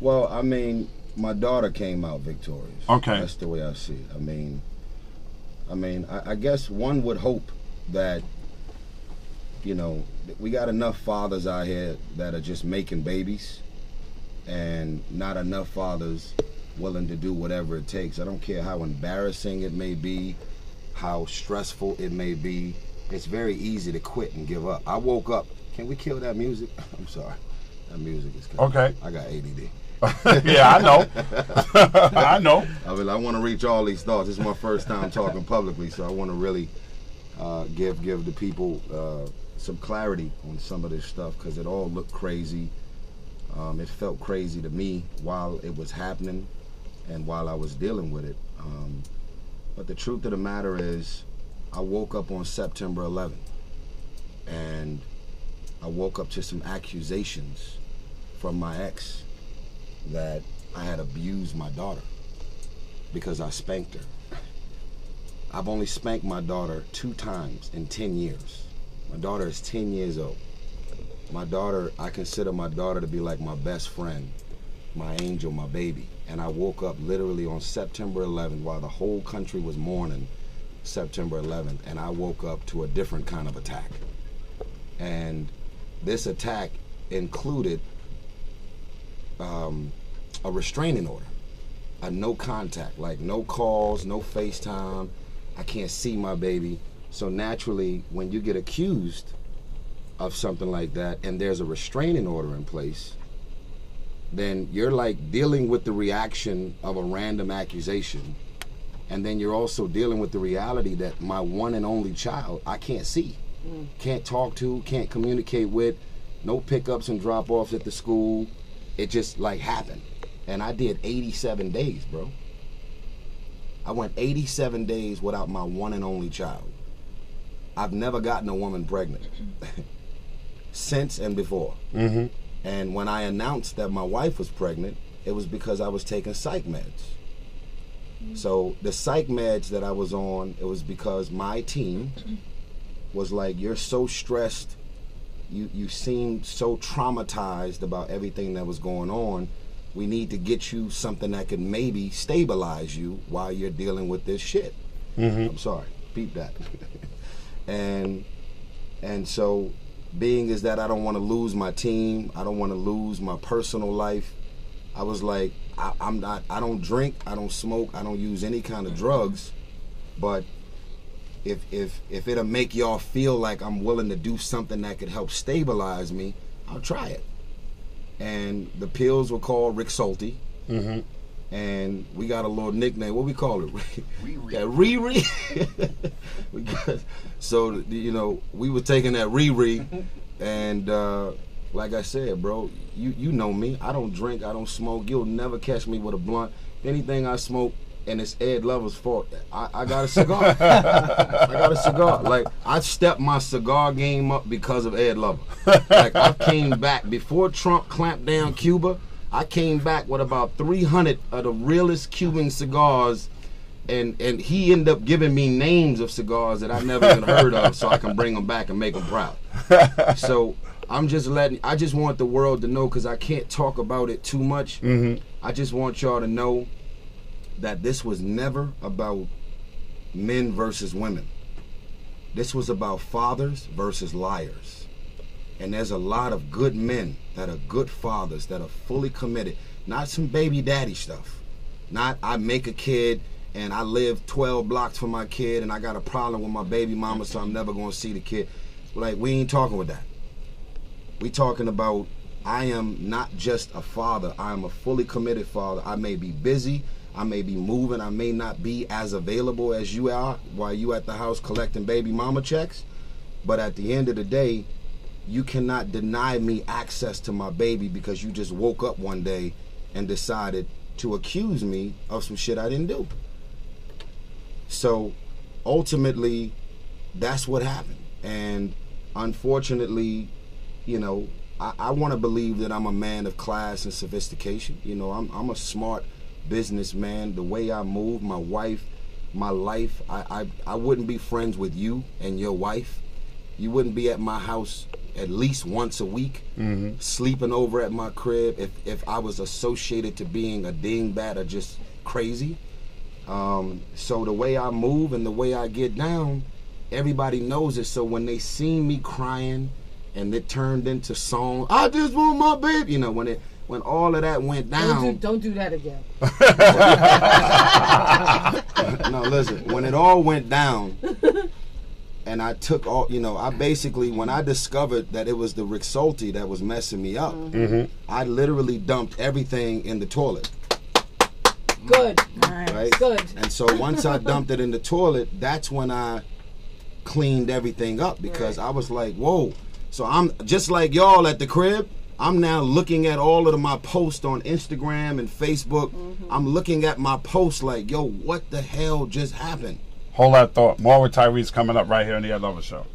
Well, I mean, my daughter came out victorious. Okay. That's the way I see it. I guess one would hope that, you know, we got enough fathers out here that are just making babies and not enough fathers willing to do whatever it takes. I don't care how embarrassing it may be, how stressful it may be. It's very easy to quit and give up. I woke up. Can we kill that music? I'm sorry. That music is coming. Okay. I got ADD. Yeah, I know. I know. I want to reach all these thoughts. This is my first time talking publicly, so I want to really give the people some clarity on some of this stuff, because it all looked crazy. It felt crazy to me while it was happening and while I was dealing with it. But the truth of the matter is, I woke up on September 11th, and I woke up to some accusations from my ex that I had abused my daughter because I spanked her. I've only spanked my daughter 2 times in 10 years. My daughter is 10 years old. My daughter, I consider my daughter to be like my best friend, my angel, my baby. And I woke up literally on September 11th while the whole country was mourning September 11th, and I woke up to a different kind of attack. And this attack included a restraining order, a no contact, like no calls, no FaceTime. I can't see my baby. So naturally, when you get accused of something like that and there's a restraining order in place, then you're like dealing with the reaction of a random accusation, and then you're also dealing with the reality that my one and only child I can't see, can't talk to, can't communicate with, no pickups and drop-offs at the school. It just like happened. And I did 87 days, bro. I went 87 days without my one and only child. I've never gotten a woman pregnant since and before. Mm-hmm. And when I announced that my wife was pregnant, it was because I was taking psych meds. So the psych meds that I was on, it was because my team was like, you're so stressed, you seem so traumatized about everything that was going on. We need to get you something that could maybe stabilize you while you're dealing with this shit. Mm-hmm. I'm sorry, beep that. and so, being is that I don't want to lose my team, I don't want to lose my personal life, I was like, I don't drink, I don't smoke, I don't use any kind of drugs, but if it'll make y'all feel like I'm willing to do something that could help stabilize me, I'll try it. And the pills were called Rick Salty. Mm-hmm. And we got a little nickname. What we call it? Riri. Yeah, Riri. So, you know, we were taking that Riri, and like I said, bro, you know me. I don't drink, I don't smoke. You'll never catch me with a blunt. Anything I smoke, and it's Ed Lover's fault, I got a cigar. I got a cigar. Like, I stepped my cigar game up because of Ed Lover. Like, I came back before Trump clamped down Cuba. I came back with about 300 of the realest Cuban cigars, and he ended up giving me names of cigars that I never even heard of, so I can bring them back and make them proud. So I just want the world to know, because I can't talk about it too much. Mm-hmm. I just want y'all to know that this was never about men versus women. This was about fathers versus liars. And there's a lot of good men that are good fathers that are fully committed. Not some baby daddy stuff. Not I make a kid and I live 12 blocks from my kid and I got a problem with my baby mama, so I'm never going to see the kid. Like, we ain't talking with that. We talking about, I am not just a father. I am a fully committed father. I may be busy. I may be moving. I may not be as available as you are while you at the house collecting baby mama checks. But at the end of the day, you cannot deny me access to my baby because you just woke up one day and decided to accuse me of some shit I didn't do. So ultimately, that's what happened. And unfortunately, you know, I want to believe that I'm a man of class and sophistication. You know, I'm a smart businessman. The way I move, my wife, my life, I wouldn't be friends with you and your wife. You wouldn't be at my house at least once a week, sleeping over at my crib if I was associated to being a dingbat or just crazy. So the way I move and the way I get down, everybody knows it. So when they see me crying and it turned into song, I just want my baby, you know, when all of that went down. Don't do that again. No, listen, when it all went down and I took all, you know, I basically, when I discovered that it was the Rexulti that was messing me up, I literally dumped everything in the toilet. Good. Right? Good. And so once I dumped it in the toilet, that's when I cleaned everything up, because I was like, whoa. So I'm just like y'all at the crib. I'm now looking at all of my posts on Instagram and Facebook. I'm looking at my posts like, yo, what the hell just happened? Hold that thought. More with Tyrese coming up right here on the Ed Lover Show.